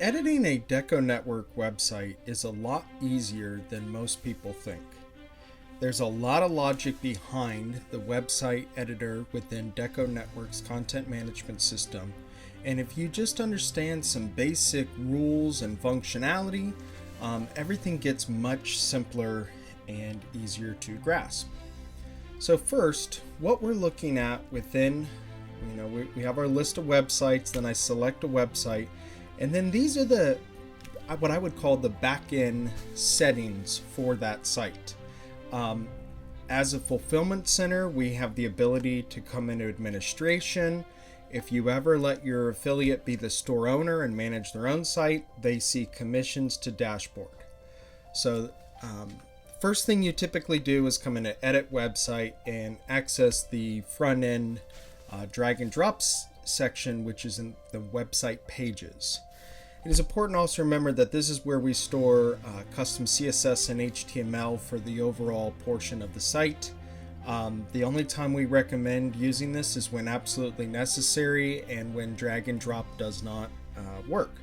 Editing a DecoNetwork website is a lot easier than most people think. There's a lot of logic behind the website editor within DecoNetwork's content management system, and if you just understand some basic rules and functionality, everything gets much simpler and easier to grasp. So first, what we're looking at within, we have our list of websites, then I select a website, and then these are what I would call the back-end settings for that site. As a fulfillment center, we have the ability to come into administration. If you ever let your affiliate be the store owner and manage their own site, they see commissions to dashboard. So first thing you typically do is come into edit website and access the front end drag and drops section, which is in the website pages. It is important to also remember that this is where we store custom CSS and HTML for the overall portion of the site. The only time we recommend using this is when absolutely necessary and when drag and drop does not work.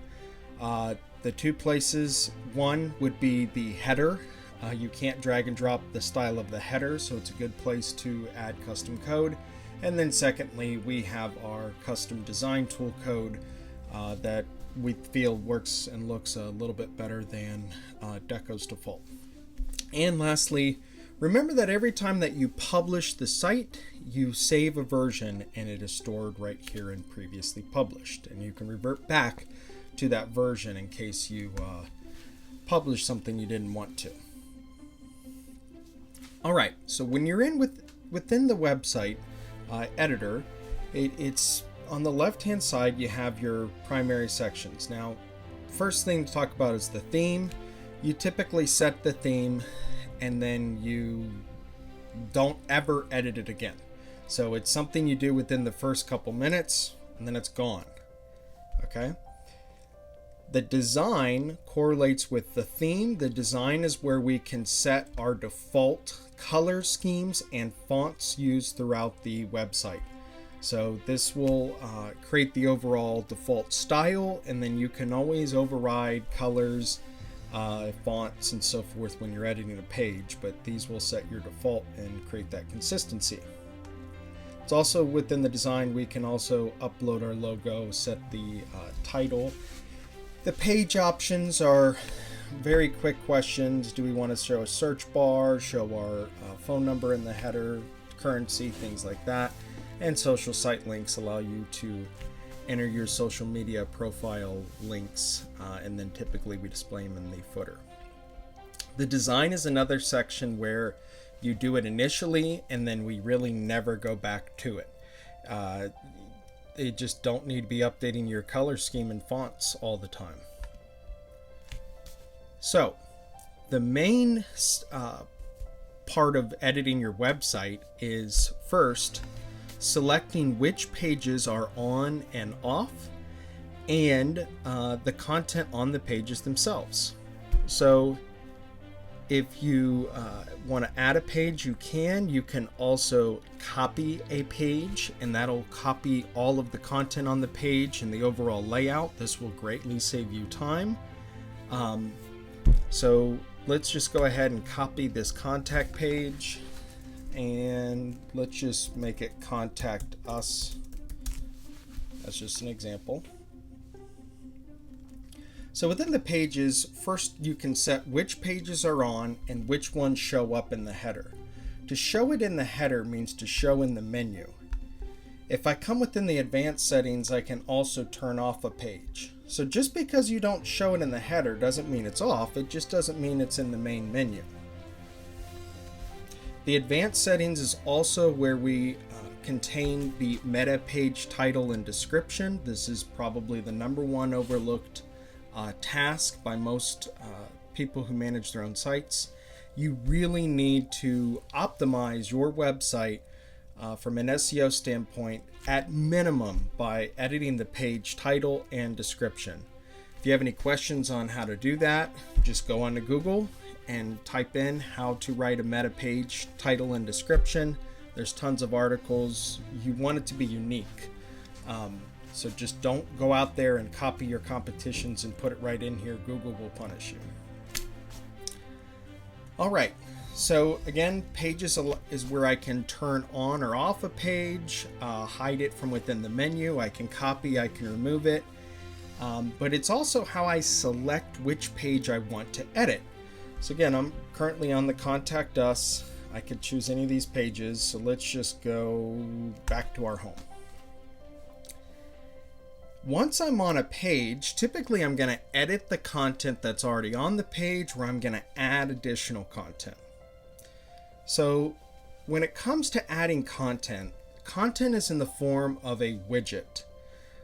The two places, one would be the header. You can't drag and drop the style of the header, so it's a good place to add custom code. And then secondly, we have our custom design tool code that we feel works and looks a little bit better than Deco's default. And lastly, remember that every time that you publish the site, you save a version and it is stored right here in previously published. And you can revert back to that version in case you publish something you didn't want to. All right, so when you're within the website editor, it's on the left-hand side, you have your primary sections. Now, first thing to talk about is the theme. You typically set the theme and then you don't ever edit it again. So it's something you do within the first couple minutes and then it's gone. Okay? The design correlates with the theme. The design is where we can set our default color schemes and fonts used throughout the website. So this will create the overall default style, and then you can always override colors, fonts, and so forth when you're editing a page, but these will set your default and create that consistency. It's also within the design, we can also upload our logo, set the title. The page options are very quick questions. Do we want to show a search bar, show our phone number in the header, currency, things like that. And social site links allow you to enter your social media profile links, and then typically we display them in the footer. The design is another section where you do it initially and then we really never go back to it. You just don't need to be updating your color scheme and fonts all the time. So the main part of editing your website is first selecting which pages are on and off, and the content on the pages themselves. So if you want to add a page, you can also copy a page, and that'll copy all of the content on the page and the overall layout. This will greatly save you time. So let's just go ahead and copy this contact page, and let's just make it contact us. That's just an example. So within the pages, first you can set which pages are on and which ones show up in the header. To show it in the header means to show in the menu. If I come within the advanced settings, I can also turn off a page. So just because you don't show it in the header doesn't mean it's off, it just doesn't mean it's in the main menu. The advanced settings is also where we contain the meta page title and description. This is probably the #1 overlooked task by most people who manage their own sites. You really need to optimize your website from an SEO standpoint at minimum by editing the page title and description. If you have any questions on how to do that, just go onto Google and type in how to write a meta page title and description. There's tons of articles. You want it to be unique. So just don't go out there and copy your competitions and put it right in here. Google will punish you. All right. So again, pages is where I can turn on or off a page, hide it from within the menu. I can copy, I can remove it. But it's also how I select which page I want to edit. So again, I'm currently on the Contact Us. I could choose any of these pages. So let's just go back to our home. Once I'm on a page, typically I'm going to edit the content that's already on the page, or I'm going to add additional content. So when it comes to adding content, content is in the form of a widget.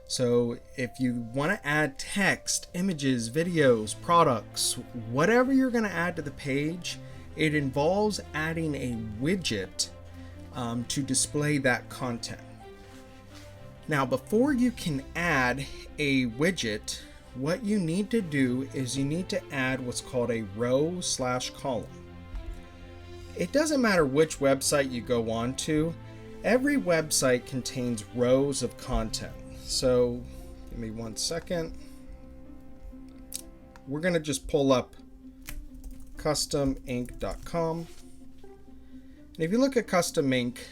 So if you want to add text, images, videos, products, whatever you're going to add to the page, it involves adding a widget to display that content. Now, before you can add a widget, what you need to do is you need to add what's called a row/column. It doesn't matter which website you go on to, every website contains rows of content. So give me 1 second. We're going to just pull up customink.com. And if you look at Custom Ink,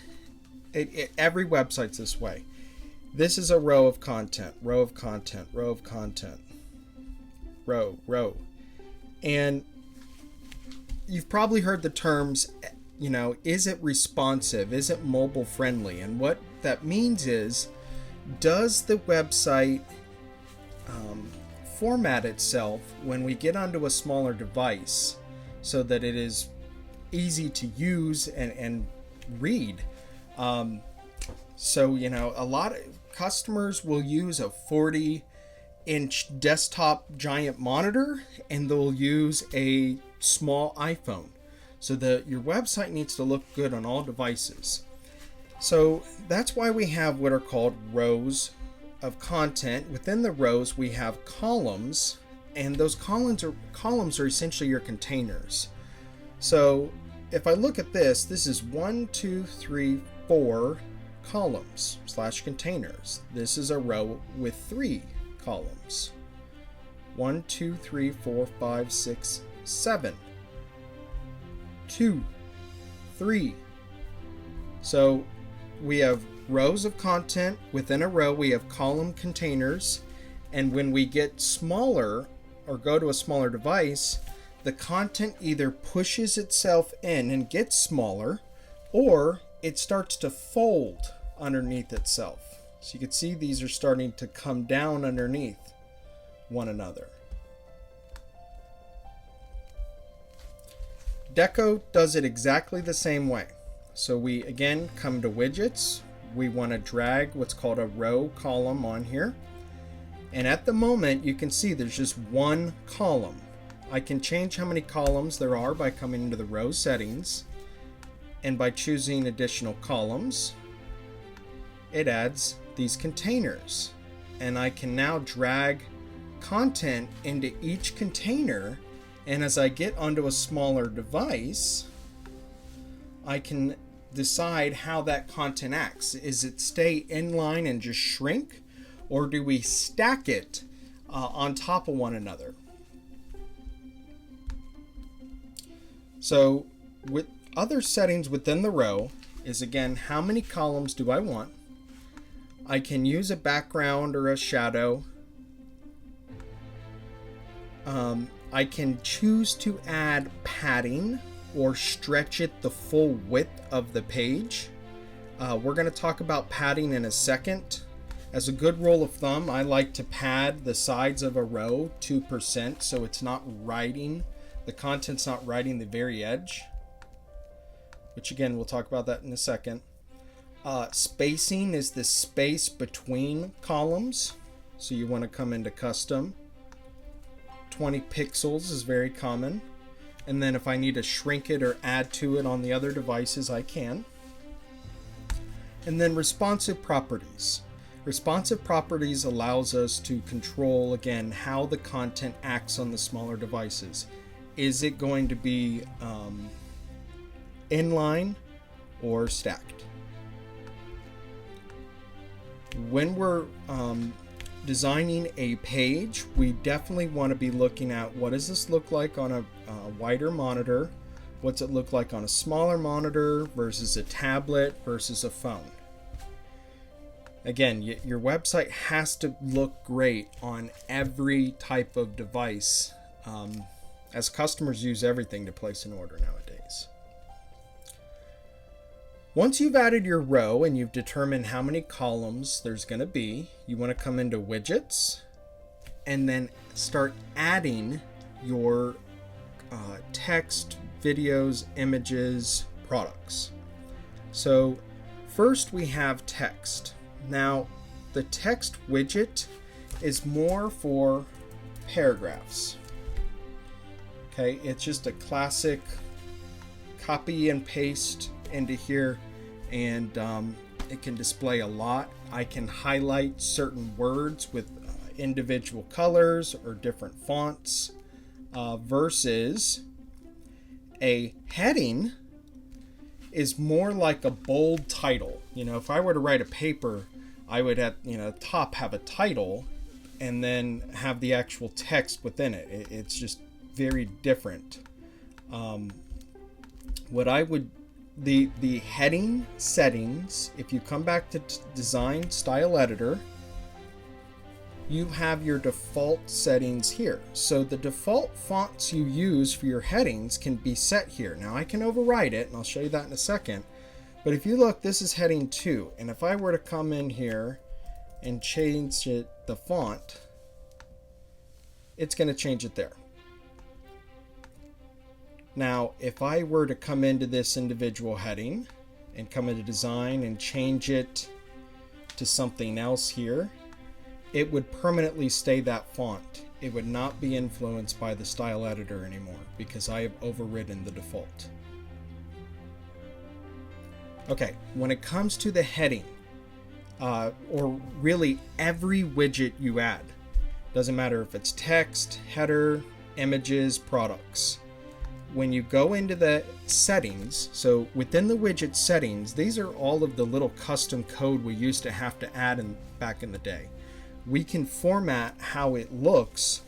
every website's this way. This is a row of content, row of content, row of content, row. And you've probably heard the terms, is it responsive? Is it mobile friendly? And what that means is, does the website format itself when we get onto a smaller device so that it is easy to use and read? So, a lot of customers will use a 40-inch desktop giant monitor, and they'll use a small iPhone. So your website needs to look good on all devices. So that's why we have what are called rows of content. Within the rows, we have columns, and those columns are essentially your containers. So if I look at this is 1, 2, 3, 4 columns / containers. This is a row with 3 columns. 1, 2, 3, 4, 5, 6, 7. 2, 3. So we have rows of content. Within a row, we have column containers. And when we get smaller or go to a smaller device, the content either pushes itself in and gets smaller, or it starts to fold underneath itself. So you can see these are starting to come down underneath one another. Deco does it exactly the same way. So we again come to widgets. We want to drag what's called a row column on here. And at the moment you can see there's just one column. I can change how many columns there are by coming into the row settings. And by choosing additional columns, it adds these containers. And I can now drag content into each container. And as I get onto a smaller device, I can decide how that content acts. Is it stay inline and just shrink, or do we stack it on top of one another? So with other settings within the row is, again, how many columns do I want? I can use a background or a shadow. I can choose to add padding or stretch it the full width of the page. We're going to talk about padding in a second. As a good rule of thumb, I like to pad the sides of a row 2% so it's not writing, the content's not writing the very edge. Which again, we'll talk about that in a second. Spacing is the space between columns. So you want to come into custom. 20 pixels is very common. And then if I need to shrink it or add to it on the other devices, I can. And then responsive properties. Responsive properties allows us to control, again, how the content acts on the smaller devices. Is it going to be inline or stacked? when we're designing a page, we definitely want to be looking at what does this look like on a wider monitor, what's it look like on a smaller monitor versus a tablet versus a phone. Again, your website has to look great on every type of device, as customers use everything to place an order nowadays. Once you've added your row and you've determined how many columns there's going to be, you want to come into widgets and then start adding your text, videos, images, products. So first we have text. Now the text widget is more for paragraphs. Okay, it's just a classic copy and paste into here, and it can display a lot. I can highlight certain words with individual colors or different fonts, versus a heading is more like a bold title. You know, if I were to write a paper, I would at top have a title and then have the actual text within it. It's just very different. The heading settings, if you come back to design style editor, you have your default settings here. So the default fonts you use for your headings can be set here. Now I can override it, and I'll show you that in a second. But if you look, this is heading 2. And if I were to come in here and change the font, it's going to change it there. Now, if I were to come into this individual heading and come into design and change it to something else here, it would permanently stay that font. It would not be influenced by the style editor anymore because I have overridden the default. Okay, when it comes to the heading, or really every widget you add, doesn't matter if it's text, header, images, products. When you go into the settings, so within the widget settings, these are all of the little custom code we used to have to add back in the day. We can format how it looks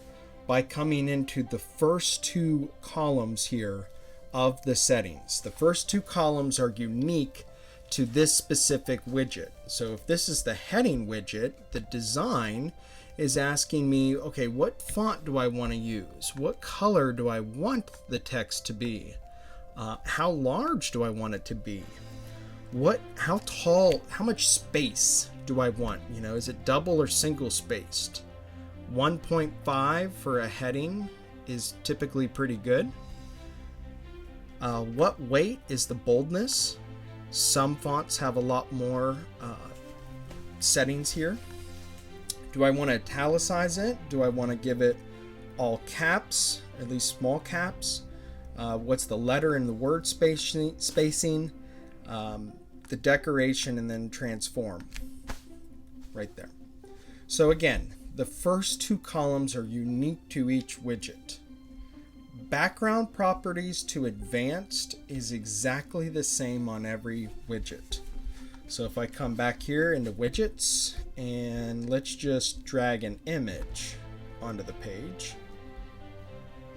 by coming into the first 2 columns here of the settings. The first 2 columns are unique to this specific widget. So if this is the heading widget, the design is asking me, okay, what font do I want to use? What color do I want the text to be? How large do I want it to be? How tall, how much space do I want? You know, is it double or single spaced? 1.5 for a heading is typically pretty good. What weight is the boldness? Some fonts have a lot more settings here. Do I want to italicize it? Do I want to give it all caps, at least small caps? What's the letter and the word spacing? The decoration, and then transform right there. So again, the first 2 columns are unique to each widget. Background properties to advanced is exactly the same on every widget. So if I come back here into widgets and let's just drag an image onto the page,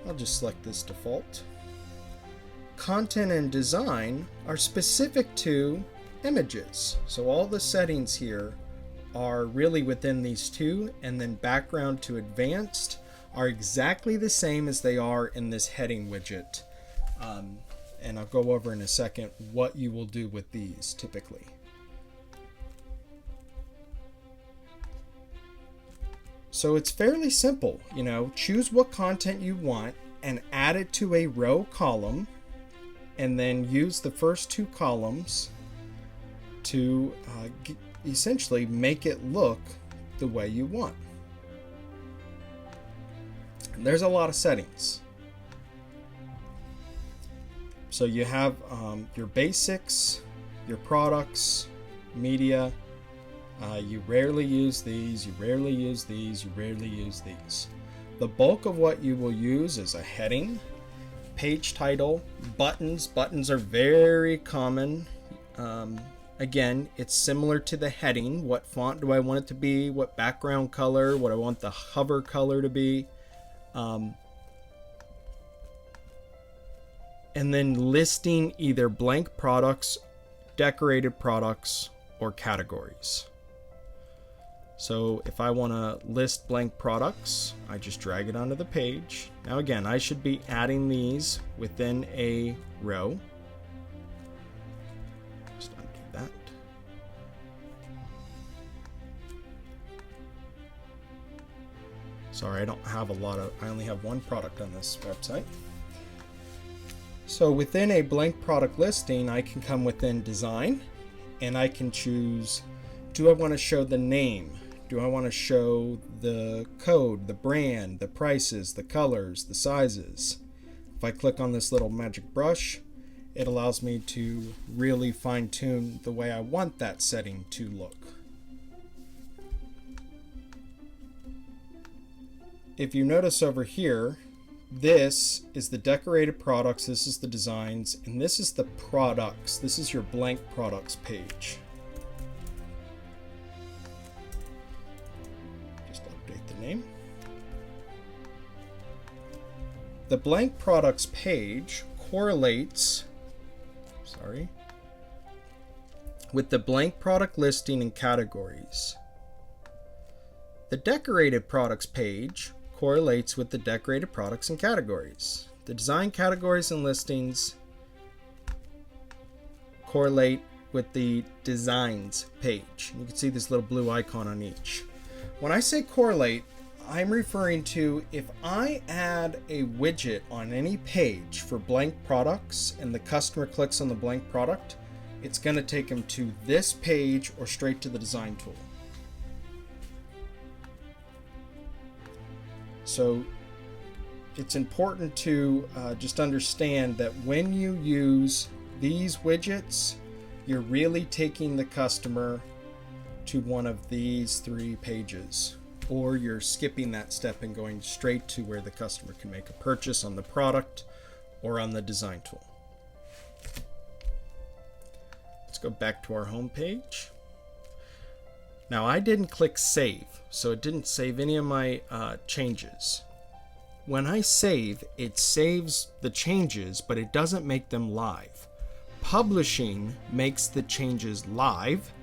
I'll just select this default. Content and design are specific to images. So all the settings here are really within these 2, and then background to advanced are exactly the same as they are in this heading widget. And I'll go over in a second what you will do with these typically. So it's fairly simple, you know, choose what content you want and add it to a row column, and then use the first 2 columns to essentially make it look the way you want. And there's a lot of settings. So you have your basics, your products, media. You rarely use these, you rarely use these, you rarely use these. The bulk of what you will use is a heading, page title, buttons. Buttons are very common Again, it's similar to the heading. What font do I want it to be? What background color? What I want the hover color to be? And then listing either blank products, decorated products, or categories. So if I want to list blank products, I just drag it onto the page. Now again, I should be adding these within a row. Just undo that. Sorry, I don't have I only have one product on this website. So within a blank product listing, I can come within design and I can choose, do I want to show the name? Do I want to show the code, the brand, the prices, the colors, the sizes? If I click on this little magic brush, it allows me to really fine tune the way I want that setting to look. If you notice over here, this is the decorated products, this is the designs, and this is the products. This is your blank products page. Just update the name. The blank products page correlates, with the blank product listing and categories. The decorated products page correlates with the decorated products and categories. The design categories and listings correlate with the designs page. You can see this little blue icon on each. When I say correlate, I'm referring to if I add a widget on any page for blank products and the customer clicks on the blank product, it's going to take them to this page or straight to the design tool. So it's important to just understand that when you use these widgets, you're really taking the customer to one of these 3 pages, or you're skipping that step and going straight to where the customer can make a purchase on the product or on the design tool. Let's go back to our home page. Now I didn't click save, so it didn't save any of my changes. When I save, it saves the changes, but it doesn't make them live. Publishing makes the changes live,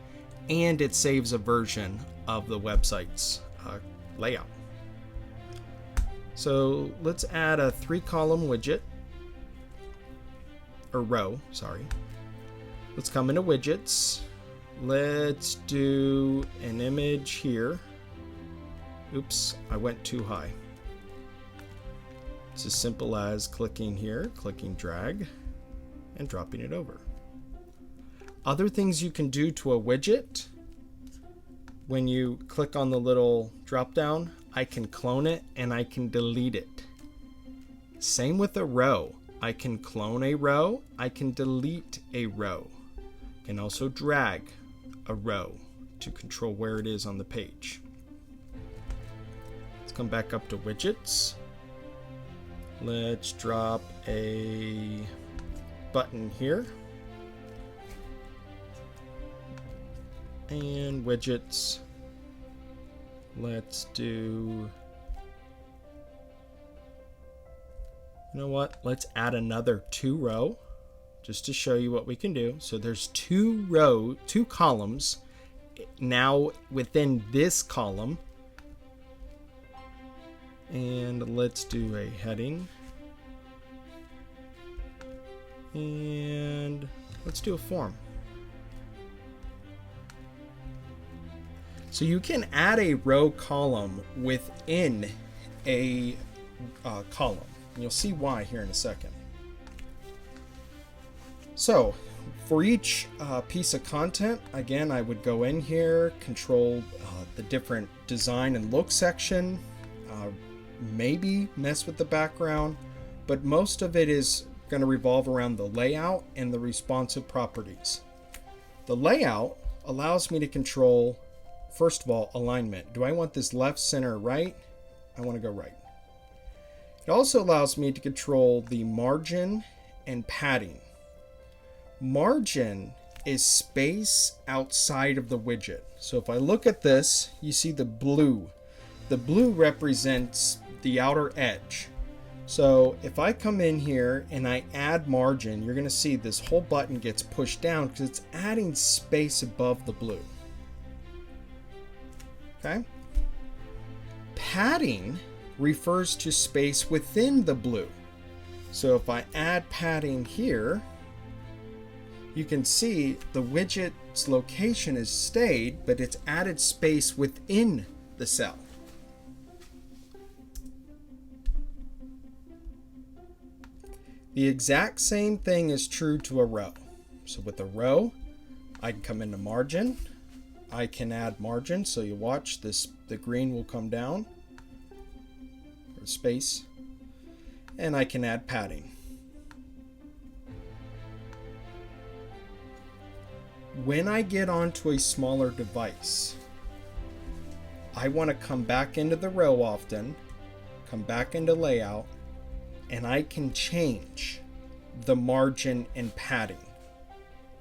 and it saves a version of the website's layout. So let's add a 3-column widget, or row, sorry. Let's come into widgets. Let's do an image here. Oops, I went too high. It's as simple as clicking here, clicking drag, and dropping it over. Other things you can do to a widget, when you click on the little drop down, I can clone it and I can delete it. Same with a row. I can clone a row, I can delete a row. I can also drag a row to control where it is on the page. Let's come back up to widgets. Let's drop a button here. And widgets. Let's do, you know what? Let's add another 2 row just to show you what we can do. So there's 2 columns now within this column. And let's do a heading. And let's do a form. So you can add a row column within a column. You'll see why here in a second. So for each piece of content, again, I would go in here, control the different design and look section, maybe mess with the background, but most of it is going to revolve around the layout and the responsive properties. The layout allows me to control, first of all, alignment. Do I want this left, center, right? I want to go right. It also allows me to control the margin and padding. Margin is space outside of the widget. So if I look at this, you see the blue. The blue represents the outer edge. So if I come in here and I add margin, you're going to see this whole button gets pushed down because it's adding space above the blue. Okay? Padding refers to space within the blue. So if I add padding here, you can see the widget's location has stayed, but it's added space within the cell. The exact same thing is true to a row. So with a row, I can come into margin. I can add margin. So you watch this, the green will come down, or space, and I can add padding. When I get onto a smaller device, I want to come back into the row often, come back into layout, and I can change the margin and padding.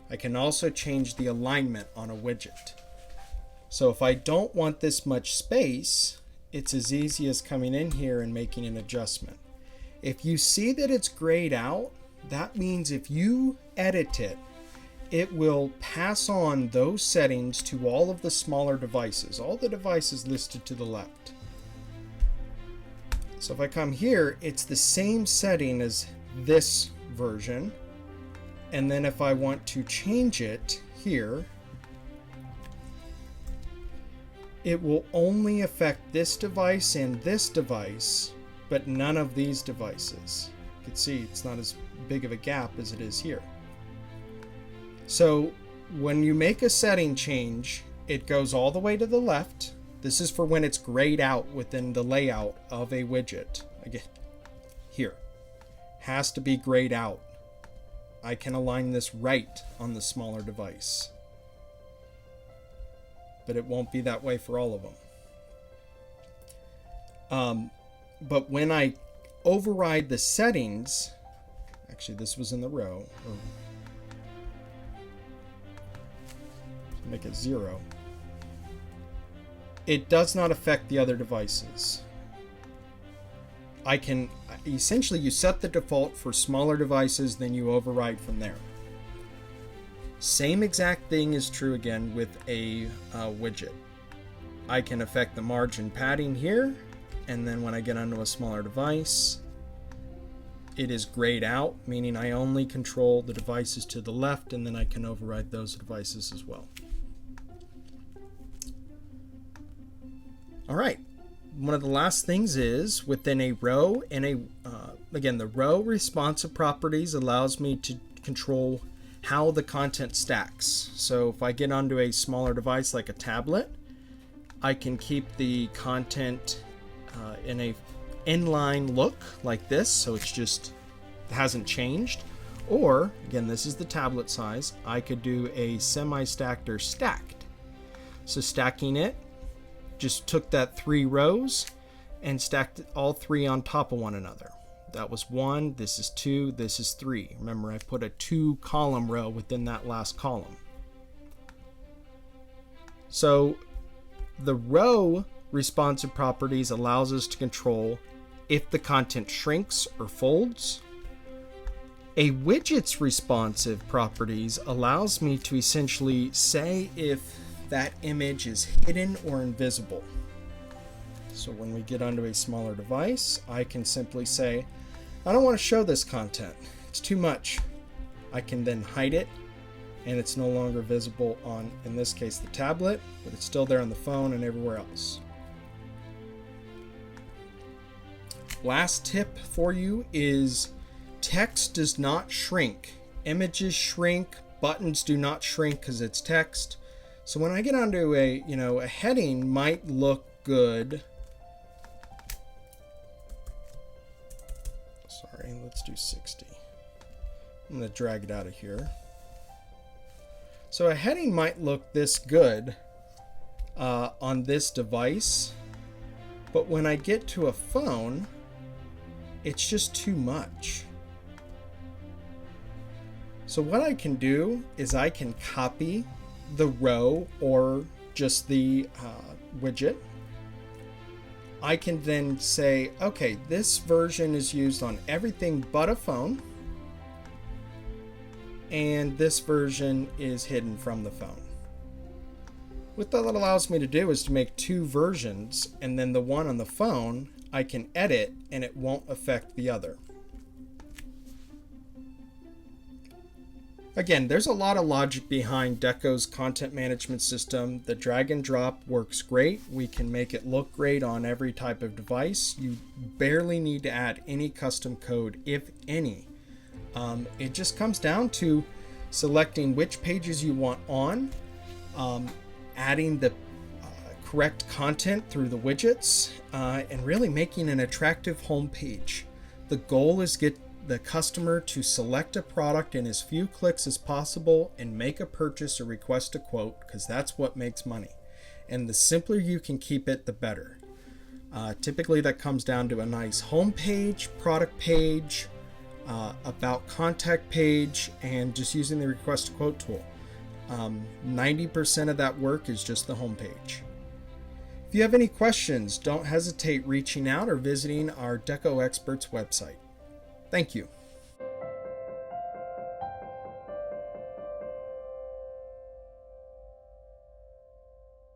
I can also change the alignment on a widget. So if I don't want this much space, it's as easy as coming in here and making an adjustment. If you see that it's grayed out, that means if you edit it, it will pass on those settings to all of the smaller devices, all the devices listed to the left. So if I come here, it's the same setting as this version. And then if I want to change it here, it will only affect this device and this device, but none of these devices. You can see it's not as big of a gap as it is here. So when you make a setting change, it goes all the way to the left. This is for when it's grayed out within the layout of a widget. Again, here, has to be grayed out. I can align this right on the smaller device, but it won't be that way for all of them. But when I override the settings, actually this was in the row, or make it 0. It does not affect the other devices. I can essentially, you set the default for smaller devices, then you override from there. Same exact thing is true again with a widget. I can affect the margin padding here, and then when I get onto a smaller device, it is grayed out, meaning I only control the devices to the left, and then I can override those devices as well. All right, one of the last things is within a row and again, the row responsive properties allows me to control how the content stacks. So if I get onto a smaller device like a tablet, I can keep the content in a inline look like this, so it's just hasn't changed. Or again, this is the tablet size. I could do a semi-stacked or stacked. So stacking it, just took that 3 rows and stacked all 3 on top of one another. That was 1, this is 2, this is 3. Remember, I put a 2 column row within that last column. So the row responsive properties allows us to control if the content shrinks or folds. A widget's responsive properties allows me to essentially say if that image is hidden or invisible. So when we get onto a smaller device, I can simply say, I don't want to show this content. It's too much. I can then hide it, and it's no longer visible on, in this case, the tablet, but it's still there on the phone and everywhere else. Last tip for you is text does not shrink. Images shrink, buttons do not shrink because it's text. So when I get onto a heading might look good. Sorry, let's do 60. I'm going to drag it out of here. So a heading might look this good on this device, but when I get to a phone, it's just too much. So what I can do is I can copy the row or just the widget. I can then say, okay, this version is used on everything but a phone, and this version is hidden from the phone. What that allows me to do is to make two versions, and then the one on the phone I can edit and it won't affect the other. Again, there's a lot of logic behind Deco's content management system. The drag and drop works great. We can make it look great on every type of device. You barely need to add any custom code, if any. It just comes down to selecting which pages you want on, adding the correct content through the widgets, and really making an attractive home page. The goal is get the customer to select a product in as few clicks as possible and make a purchase or request a quote, because that's what makes money. And the simpler you can keep it, the better. Typically that comes down to a nice home page, product page, about contact page, and just using the request a quote tool. 90% of that work is just the home page. If you have any questions, don't hesitate reaching out or visiting our Deco Experts website. Thank you.